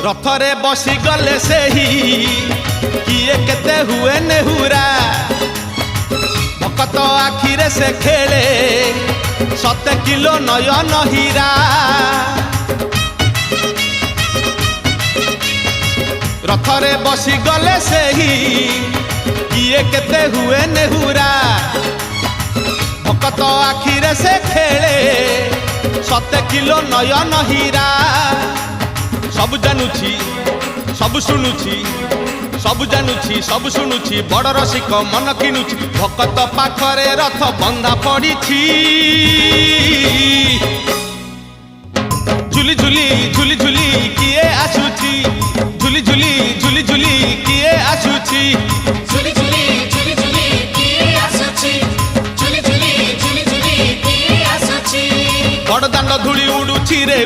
रथरे बसी गले से ही किए केते हुए नेहुरा भकत आखिरे से खेले 7 किलो नयन हीरा रथरे बसी गले से ही किए केते हुए नेहुरा भकत आखिरे से खेले 7 किलो नयन हीरा सब जानुची सब शुणुची सब जानुची सब शुणुची बड़ रसिक मन किनुची भकत पाखरे रथ बंधा पड़ी झुली झुली झुली झुली किए आसुची झुली झुली झुली झुली किए आसुची झुली झुली झुली झुली किए आसुची झुली झुली झुली झुली किए आसुची बड़ दांड धूली उड़ुची रे